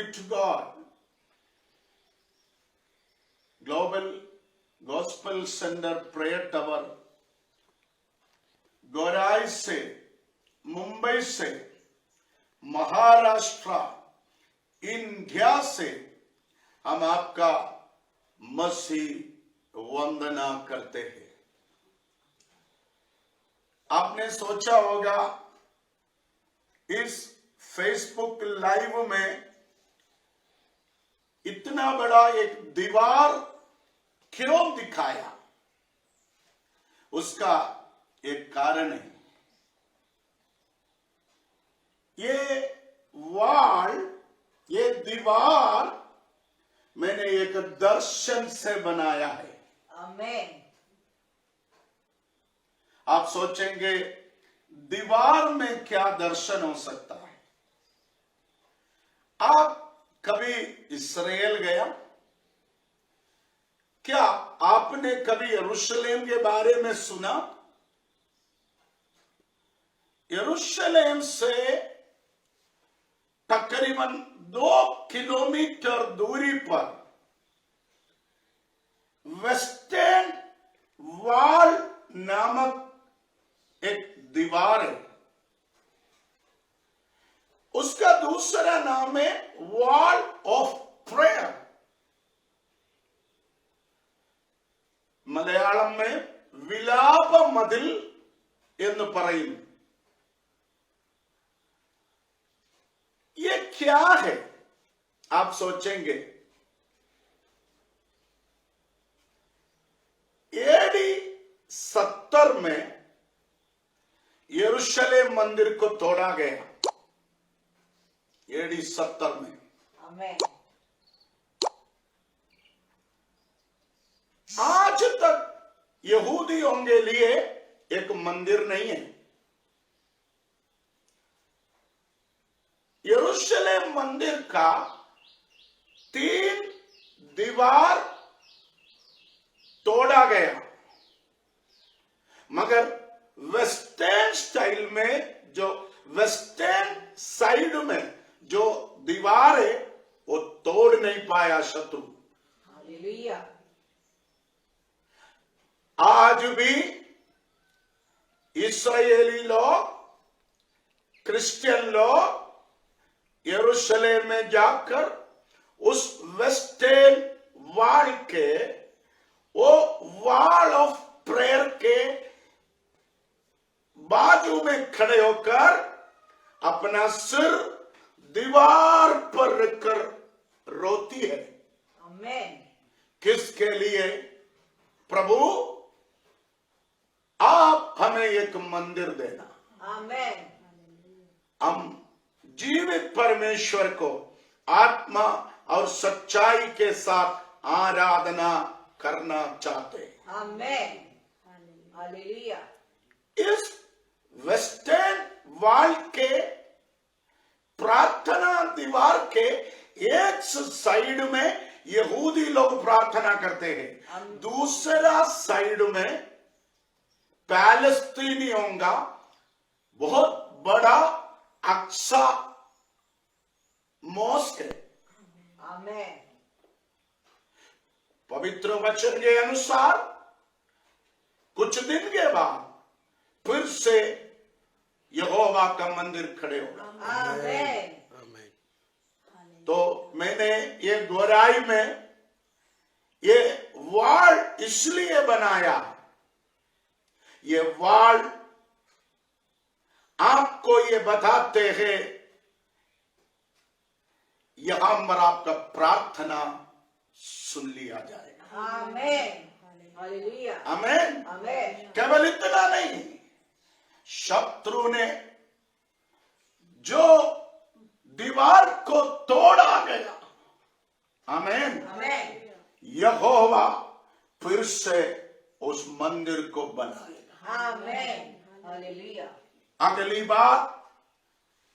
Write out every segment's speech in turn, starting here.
be to God. Global Gospel Center Prayer Tower, गोराई से, मुंबई से, Maharashtra, India से हम आपका मसीह वंदना करते हैं। आपने सोचा होगा इस फेसबुक लाइव में इतना बड़ा एक दीवार क्यों दिखाया? उसका एक कारण है। ये वॉल, ये दीवार मैंने एक दर्शन से बनाया है। आमेन। आप सोचेंगे दीवार में क्या दर्शन हो सकता है? आप कभी इस्राएल गया? क्या आपने कभी यरूशलेम के बारे में सुना? यरूशलेम से तकरीबन 2 किलोमीटर दूरी पर वेस्टर्न वॉल नामक एक दीवार है। उसका दूसरा नाम है वॉल ऑफ प्रेयर। മലയാളം में വിലാപ മതിൽ എന്ന് പറയുന്നു। ये क्या है? आप सोचेंगे एडी 70 में यरूशलेम मंदिर को तोड़ा गया। एडी 70 में। आमेन। आज तक यहूदियों के लिए एक मंदिर नहीं है। यरूशलेम मंदिर का 3 दीवार तोड़ा गया, मगर वेस्टर्न स्टाइल में जो वेस्टर्न साइड में जो दीवार है वो तोड़ नहीं पाया शत्रु। हालेलुया। आज भी इस्राएली लोग, क्रिश्चियन लोग यरूशलेम में जाकर उस वेस्टर्न वॉल के, वो वॉल ऑफ प्रेयर के बाजू में खड़े होकर अपना सिर दीवार पर रखकर रोती है। आमेन। किसके लिए? प्रभु आप हमें एक मंदिर देना। आमेन। हम जीवित परमेश्वर को आत्मा और सच्चाई के साथ आराधना करना चाहते हैं। आमेन। हालेलुया। इस वेस्टर्न वॉल के प्रार्थना दीवार के एक साइड में यहूदी लोग प्रार्थना करते हैं, दूसरा साइड में पैलेस्तीनियों का बहुत बड़ा अक्सा मॉस्क है। आमेन। पवित्र वचन के अनुसार कुछ दिन के बाद फिर से यहोवा का मंदिर खड़े होगा। आमेन। तो मैंने ये गोराई में ये वॉल इसलिए बनाया, ये वॉल आपको ये बताते हैं यहां पर आपका प्रार्थना सुन लिया जाएगा। आमेन। हालेलुया। आमेन। आमेन। केवल इतना नहीं, शत्रु ने जो दीवार को तोड़ा गया, आमेन, आमेन। यहोवा फिर से उस मंदिर को बनाएगा। आमेन। हालेलुया। अगली बात,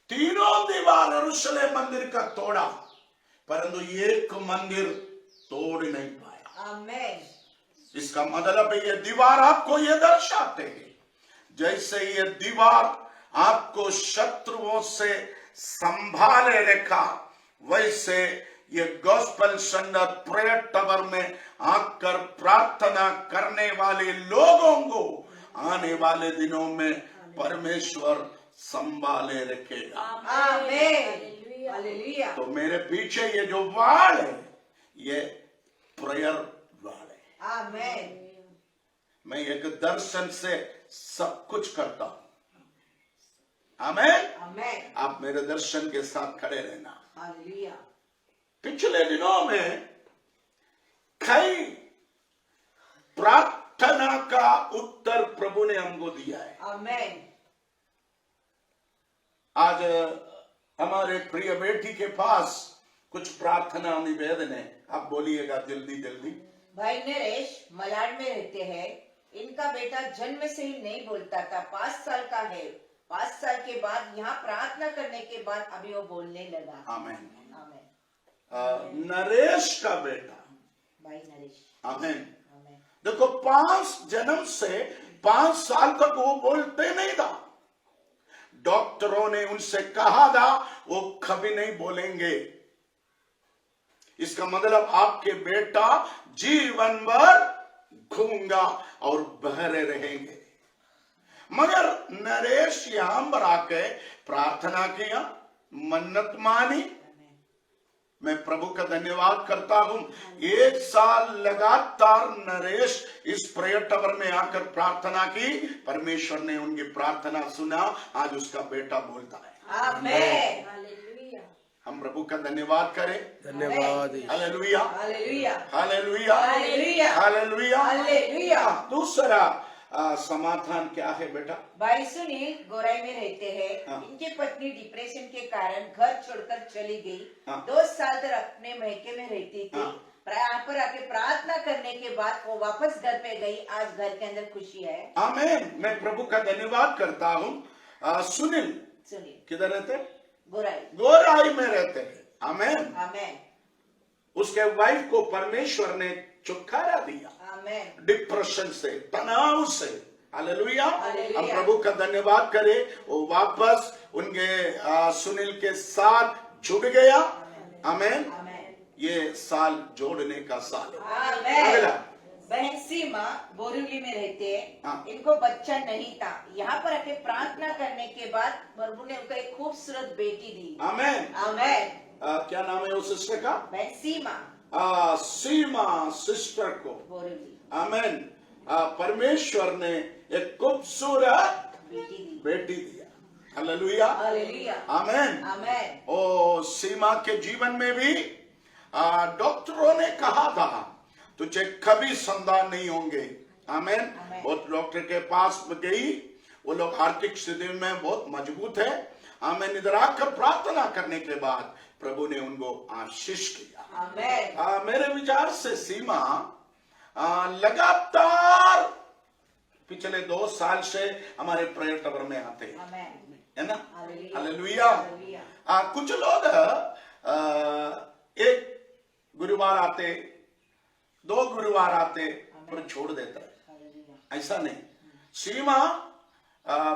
तीनों दीवार यरूशलेम मंदिर का तोड़ा, परंतु एक मंदिर तोड़ नहीं पाया। आमेन। इसका मतलब है ये दीवार आपको ये दर्शाते हैं जैसे ये दीवार आपको शत्रुओं से संभाले रखा, वैसे ये गॉस्पेल सेंटर प्रेयर टावर में आकर प्रार्थना करने वाले लोगों को आने वाले दिनों में परमेश्वर संभाले रखेगा। आमेन। हालेलुया। तो मेरे पीछे ये जो वाल है ये प्रेयर वाल है। आमेन। मैं एक दर्शन से सब कुछ करता हूं। आमेन। आमेन। आप मेरे दर्शन के साथ खड़े रहना। हालेलुया। पिछले दिनों में कई प्रार्थना का उत्तर प्रभु ने हमको दिया है। आमेन। आज हमारे प्रिय बेटी के पास कुछ प्रार्थना निवेदन है, आप बोलिएगा जल्दी जल्दी। भाई नरेश मलाड में रहते हैं। इनका बेटा जन्म से ही नहीं बोलता था, 5 साल का है। 5 साल के बाद यहाँ प्रार्थना करने के बाद अभी वो बोलने लगा। आमेन। आमेन। नरेश का बेटा। भाई नरेश। आमेन। आमेन। देखो 5 जन्म से 5 साल तक वो बोलते नहीं था। डॉक्टरों ने उनसे कहा था वो कभी नहीं बोलेंगे। इसका मतलब आपके बेटा जीवन भर घूंगा और बहरे रहेंगे। मगर नरेश यहां पर आके प्रार्थना किया, मन्नत मानी। मैं प्रभु का धन्यवाद करता हूं। 1 साल लगातार नरेश इस प्रेयर टावर में आकर प्रार्थना की, परमेश्वर ने उनकी प्रार्थना सुना, आज उसका बेटा बोलता है। आमेन। हम प्रभु का धन्यवाद करें। धन्यवाद। Hallelujah, hallelujah. Hallelujah, hallelujah. Hallelujah. Hallelujah. दूसरा समाधान क्या है बेटा? भाई सुनील गोराई में रहते हैं। हाँ। इनकी पत्नी डिप्रेशन के कारण घर छोड़कर चली गई। हाँ। 2 साल तक अपने मैके में रहती थी। हाँ। यहाँ पर आके प्रार्थना करने के बाद वो वापस घर पे गई। आज घर के अंदर खुशी है। आमेन। मैं प्रभु का धन्यवाद करता हूँ। सुनील सुनील किधर रहते? गोराई। गोराई में रहते हैं। आमेन। आमेन। उसके वाइफ को परमेश्वर ने छुटकारा दिया आमेन। डिप्रेशन से, तनाव से। हालेलुया। हालेलुया। हम प्रभु का धन्यवाद करें, वो वापस उनके सुनील के साथ जुड़ गया। आमेन। आमेन। ये साल जोड़ने का साल है। आमेन। अगला। बहन सीमा बोरीवली में रहते हैं। हाँ। इनको बच्चा नहीं था। यहाँ पर आके प्रार्थना करने के बाद प्रभु ने उनको एक खूबसूरत बेटी दी। आमेन। आमेन। क्या नाम है उस सिस्टर का? बहन सीमा सीमा सिस्टर को। बोरीवली आमेन। परमेश्वर ने एक खूबसूरत बेटी दी। बेटी दिया। हालेलुया। हालेलुया। आमेन। आमेन। ओ सीमा के जीवन में भी डॉक्टरों ने कहा था तुझे कभी संतान नहीं होंगे। आमेन। आमेन। बहुत डॉक्टर के पास गई, वो लोग आर्थिक स्थिति में बहुत मजबूत है। आमेन। इधर आकर प्रार्थना करने के बाद प्रभु ने उनको आशीष किया। आमेन। मेरे विचार से सीमा लगातार पिछले 2 साल से हमारे प्रेयर टावर में आते हैं, आमेन। है ना? हालेलुया। हालेलुया। हालेलुया। कुछ लोग एक गुरुवार आते, 2 गुरुवार आते और छोड़ देता है। हालेलुया। ऐसा नहीं। सीमा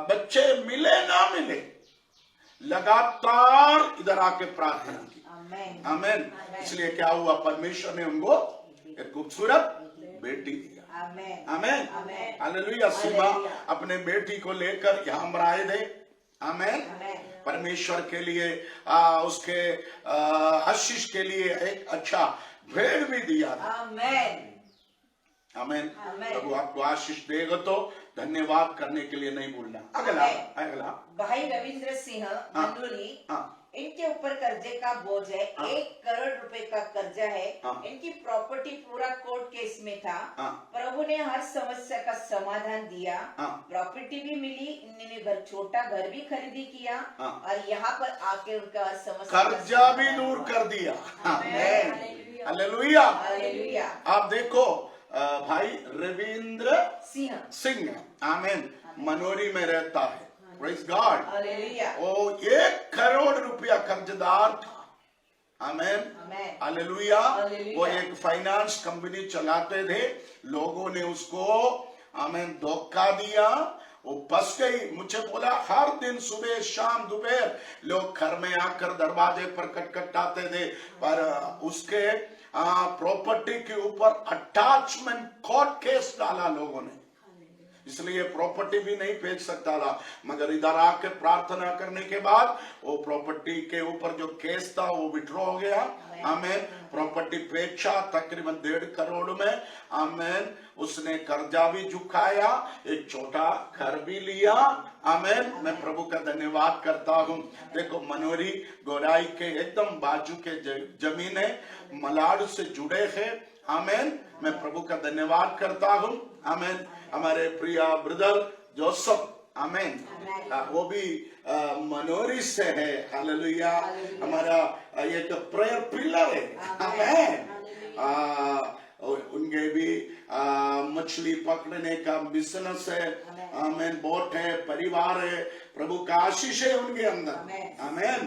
बच्चे मिले ना मिले लगातार इधर आके प्रार्थना की। आमेन। आमेन। इसलिए क्या हुआ, परमेश्वर ने उनको एक खूबसूरत बेटी दिया। आमेन। आमेन। आमेन। हालेलुया। सीमा हालेलुया। अपने बेटी को लेकर यहाँ पर आए थे। आमेन। आमेन। परमेश्वर के लिए उसके आशीष के लिए एक अच्छा भेड़ भी दिया था। आमेन। आमेन। आमेन। प्रभु आपको आशीष देगा तो धन्यवाद करने के लिए नहीं भूलना। अगला आमेन। अगला। भाई रविंद्र सिंह मंडोली, हाँ। इनके ऊपर कर्जे का बोझ है। हाँ। 1 करोड़ रुपए का कर्जा है। हाँ। इनकी प्रॉपर्टी पूरा कोर्ट केस में था। हाँ। प्रभु ने हर समस्या का समाधान दिया। हाँ। प्रॉपर्टी भी मिली। इन्होंने छोटा घर भी खरीदी किया। हाँ। और यहाँ पर आके उनका हर समस्या का कर्जा भी समाधान दूर हुआ। कर दिया। आमेन। हालेलुया। हालेलुया। आप देखो भाई रविंद्र सिंह। सिंह, आमेन, मनोरी में रहता है। Praise God. हालेलुया। वो 1 करोड़ रुपया कर्जदार था। आमेन। आमेन। हालेलुया। हालेलुया। वो एक फाइनेंस कंपनी चलाते थे। लोगों ने उसको आमेन धोखा दिया वो बस गई। मुझे बोला हर दिन सुबह शाम दोपहर लोग घर में आकर दरवाजे पर खटखटाते थे, पर उसके प्रॉपर्टी के ऊपर अटैचमेंट कोर्ट केस डाला लोगों ने, इसलिए प्रॉपर्टी भी नहीं बेच सकता था। मगर इधर आके प्रार्थना करने के बाद वो प्रॉपर्टी के ऊपर जो केस था वो विड्रॉ हो गया। आमेन। प्रॉपर्टी बेचा तकरीबन 1.5 करोड़ में। आमेन। उसने कर्जा भी झुकाया, एक छोटा घर भी लिया। आमेन। मैं प्रभु का धन्यवाद करता हूँ। देखो मनोरी गोराई के एकदम बाजू के जमीन है, मलाड से जुड़े हैं। आमेन। मैं प्रभु का धन्यवाद करता हूँ। आमेन। हमारे प्रिय ब्रदर जोसेफ, आमेन, वो भी मनोरी से है। हालेलुया। हमारा एक प्रेयर पिलर है। आमेन। उनके भी मछली पकड़ने का बिजनेस है। आमेन। बोट है, परिवार है, प्रभु का आशीष है उनके अंदर। आमेन।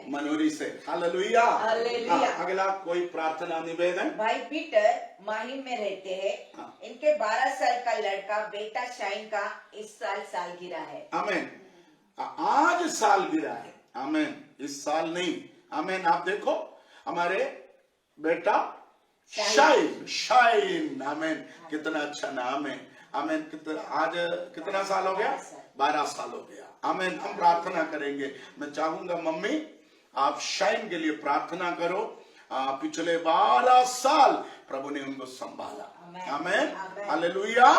मनोरी से। हालेलुया। अगला कोई प्रार्थना निवेदन। भाई पीटर माहिम में रहते हैं। इनके 12 साल का लड़का बेटा शाइन का इस साल सालगिरह है। आमेन। आज सालगिरह है। आमेन। इस साल नहीं। आमेन। आप देखो हमारे बेटा शाइन। आमेन। कितना अच्छा नाम है। आमेन। आज कितना साल हो गया? 12 साल हो गया। आमेन। हम प्रार्थना करेंगे। मैं चाहूंगा मम्मी आप शाइन के लिए प्रार्थना करो। पिछले 12 साल प्रभु ने उनको संभाला। आमेन। हालेलुया।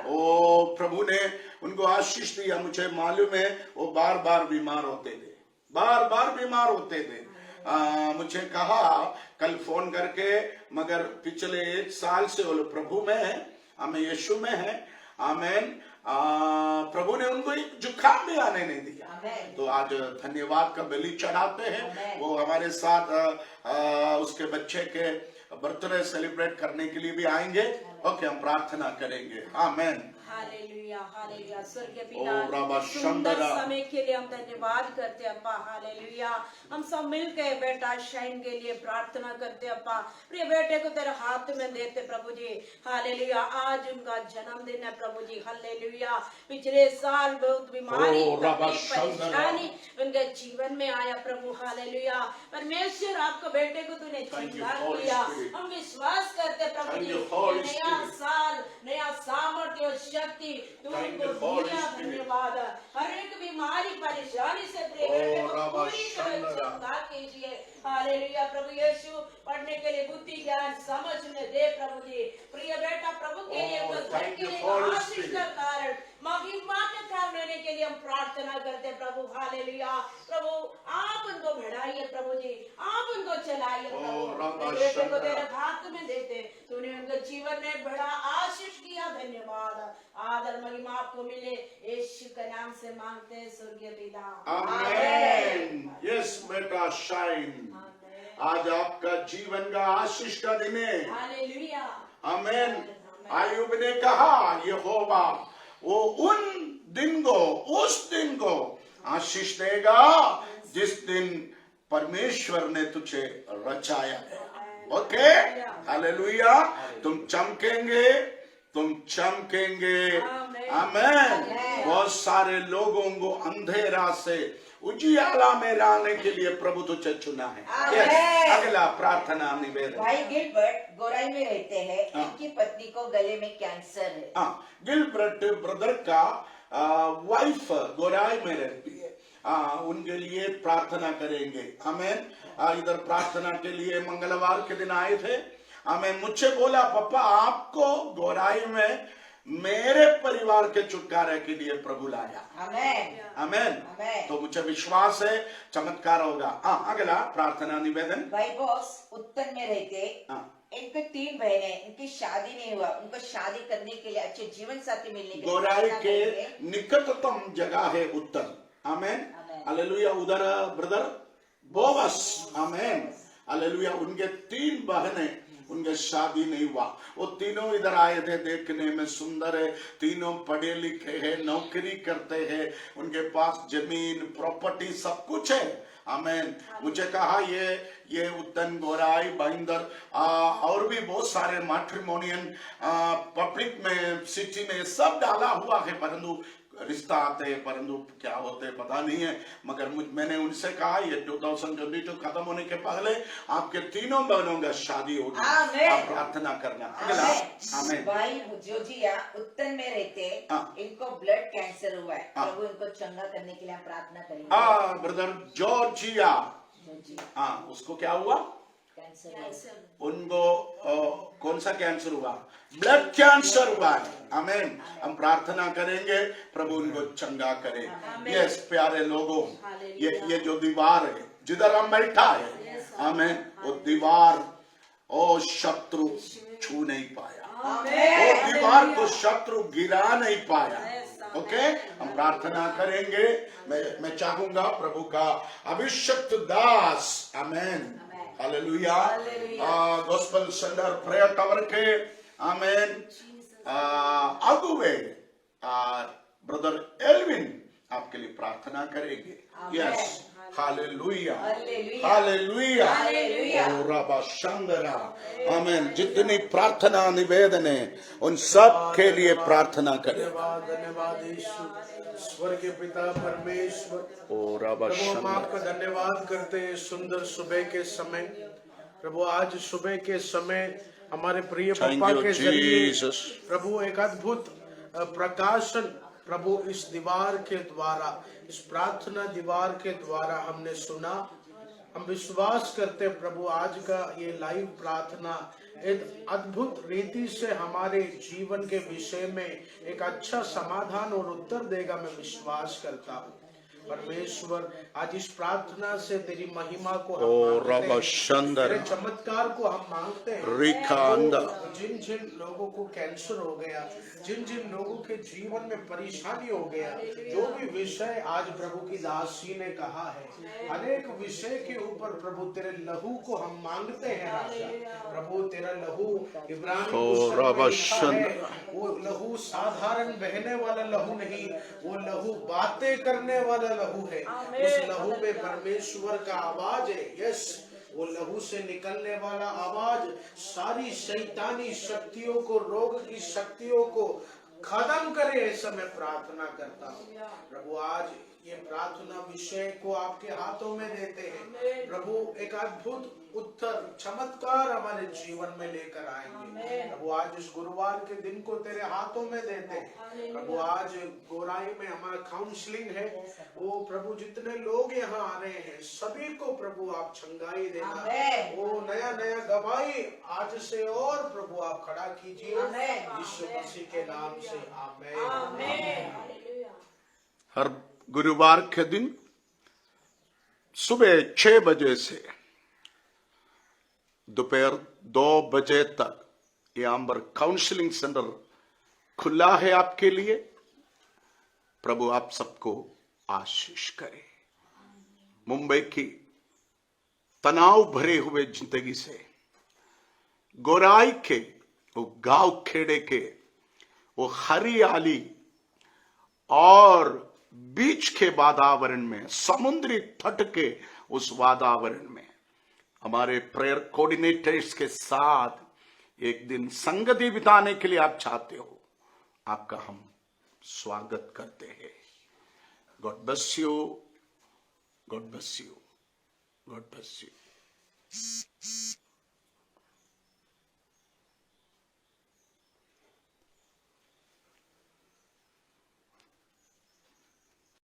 ओ प्रभु ने उनको आशीष दिया। मुझे मालूम है वो बार बार बीमार होते थे, बार बार बीमार होते थे। मुझे कहा कल फोन करके, मगर पिछले 1 साल से वो लोग प्रभु में है, हमें यीशु में है। आमेन। प्रभु ने उनको एक जुकाम भी आने नहीं दिया। तो आज धन्यवाद का बलि चढ़ाते हैं। वो हमारे साथ उसके बच्चे के बर्थडे सेलिब्रेट करने के लिए भी आएंगे। ओके, हम प्रार्थना करेंगे। आमेन। Hallelujah, hallelujah. स्वर्गीय पिता, सुंदर समय के लिए हम धन्यवाद करते अप्पा। हालेलुया। हम सब मिलकर बेटा शाइन के लिए प्रार्थना करते अप्पा। प्रिय बेटे को तेरे हाथ में देते प्रभु जी। हालेलुया। आज उनका जन्मदिन है प्रभु जी। हालेलुया। पिछले साल बहुत बीमारी, परेशानी उनके जीवन में आया प्रभु। हालेलुया। परमेश्वर आपको बेटे को तूने जिंदा किया। हम विश्वास करते प्रभु जी, नया साल, नया सामर्थ्य और शक्ति तू उनको दिया। धन्यवाद। हर एक बीमारी परेशानी से बेटे को पूरी तरह चंगा कीजिए। हालेलुया। प्रभु यीशु पढ़ने के लिए बुद्धि ज्ञान समझ में दे प्रभु जी। प्रिय बेटा प्रभु के लिए, घर के लिए आशीष का कारण, महिमा के कारण लेने के लिए हम प्रार्थना करते प्रभु। हालेलुया। प्रभु आप उनको बढ़ाइए प्रभु जी, आप उनको चलाइए प्रभु। बेटे को तेरे हाथ में देते, तूने उनके जीवन में बड़ा आशीष किया। धन्यवाद। आदर महिमा आपको मिले, यीशु के नाम से मांगते हैं स्वर्गीय पिता। आमेन। यस बेटा शाइन, आज आपका जीवन का आशीष का दिन है। हालेलुया। आमेन। आयुब ने कहा यहोवा वो उन दिन को, उस दिन को आशीष देगा जिस दिन परमेश्वर ने तुझे रचाया है। ओके। हालेलुया। तुम चमकेंगे, तुम चमकेंगे। आमेन। बहुत सारे लोगों को अंधेरा से उजियाला में लाने के लिए प्रभु तुझे चुना है। अगला प्रार्थना निवेदन। भाई गिलबर्ट गोराई में रहते हैं। इनकी पत्नी को गले में कैंसर है। गिलबर्ट ब्रदर का वाइफ गोराई में रहती है। उनके लिए प्रार्थना करेंगे। आमेन। इधर प्रार्थना के लिए मंगलवार के दिन आए थे। आमेन। मुझे बोला पापा आपको गोराई में मेरे परिवार के छुटकारे के लिए प्रभु लाया। आमेन। आमेन। तो मुझे विश्वास है चमत्कार होगा। अगला प्रार्थना निवेदन। भाई बॉस उत्तर में रहते। इनके 3 बहनें, इनकी शादी नहीं हुआ। उनको शादी करने के लिए अच्छे जीवन साथी मिलने के लिए गोराई के निकटतम जगह है उत्तर। आमेन। हालेलुया। उधर ब्रदर बोवस। आमेन। हालेलुया। उनके 3 बहनें, उनके शादी नहीं हुआ। वो तीनों इधर आए थे, देखने में सुंदर है, तीनों पढ़े लिखे हैं, नौकरी करते हैं, उनके पास जमीन प्रॉपर्टी सब कुछ है। आमेन। मुझे कहा ये उत्तन गोराई बाइंदर और भी बहुत सारे मैट्रिमोनियन पब्लिक में सिटी में सब डाला हुआ है, परंतु रिश्ता आते हैं, परंतु क्या होते हैं पता नहीं है। मगर मैंने उनसे कहा ये 2022 खत्म होने के पहले आपके तीनों बहनों का शादी होगी। आमीन। आप प्रार्थना करना। अगला आमीन। भाई जोजिया उत्तर में रहते, इनको ब्लड कैंसर हुआ है, प्रभु इनको चंगा करने के लिए हम प्रार्थना करेंगे। ब्रदर जॉर्जिया, उसको क्या हुआ? कैंसर। उनको कौन सा कैंसर हुआ? ब्लड कैंसर हुआ है। आमीन। हम प्रार्थना करेंगे प्रभु उनको चंगा करे। यस प्यारे लोगों, ये जो दीवार है जिधर हम बैठा है, आमीन, वो दीवार ओ शत्रु छू नहीं पाया, वो दीवार को शत्रु गिरा नहीं पाया। ओके, हम प्रार्थना करेंगे। मैं चाहूंगा प्रभु का अभिषिक्त दास, आमीन, hallelujah, gospel centre prayer tower के आमीन अगुवे ब्रदर एल्विन आपके लिए प्रार्थना करेंगे। यस, हालेलुया, हालेलुया, रबा शंदरा, आमीन। जितनी प्रार्थना निवेदन है उन सब के लिए प्रार्थना करें। धन्यवाद यीशु, स्वर्गीय पिता परमेश्वर, प्रभु हम आपका धन्यवाद करते हैं सुंदर सुबह के समय। प्रभु आज सुबह के समय हमारे प्रिय पापा के जरिए प्रभु एक अद्भुत प्रकाशन प्रभु इस दीवार के द्वारा, इस प्रार्थना दीवार के द्वारा हमने सुना। हम विश्वास करते प्रभु आज का ये लाइव प्रार्थना एक अद्भुत रीति से हमारे जीवन के विषय में एक अच्छा समाधान और उत्तर देगा, मैं विश्वास करता हूँ। परमेश्वर आज इस प्रार्थना से तेरी महिमा को हम मांगते हैं, तेरे चमत्कार को हम मांगते हैं। जिन जिन लोगों को कैंसर हो गया, जिन जिन लोगों के जीवन में परेशानी हो गया, जो भी विषय आज प्रभु की दासी ने कहा है, अनेक विषय के ऊपर प्रभु तेरे लहू को हम मांगते हैं राजा। प्रभु तेरा लहू इब्रानी वो लहू साधारण बहने वाला लहू नहीं, वो लहू बातें करने वाला लहू है। उस लहू में परमेश्वर का आवाज है। यस, वो लहू से निकलने वाला आवाज सारी शैतानी शक्तियों को, रोग की शक्तियों को खत्म करे, ऐसा मैं प्रार्थना करता हूँ। प्रभु आज ये प्रार्थना विषय को आपके हाथों में देते हैं। प्रभु एक अद्भुत उत्तर चमत्कार हमारे जीवन में लेकर आएंगे। प्रभु आज इस गुरुवार के दिन को तेरे हाथों में देते हैं। प्रभु आज गोराई में हमारा काउंसलिंग है, वो प्रभु जितने लोग यहाँ आ रहे हैं सभी को प्रभु आप चंगाई देना, वो नया नया गवाही आज से और प्रभु आप खड़ा कीजिए यीशु मसीह के नाम से, आमीन। हर गुरुवार के दिन सुबह 6 बजे से दोपहर 2 बजे तक ये आंबर काउंसलिंग सेंटर खुला है आपके लिए। प्रभु आप सबको आशीष करे। मुंबई की तनाव भरे हुए जिंदगी से, गोराई के वो गांव खेड़े के वो हरियाली और बीच के वातावरण में, समुद्री तट के उस वातावरण में हमारे प्रेयर कोऑर्डिनेटर्स के साथ एक दिन संगति बिताने के लिए आप चाहते हो, आपका हम स्वागत करते हैं। God bless you, God bless you, God bless you.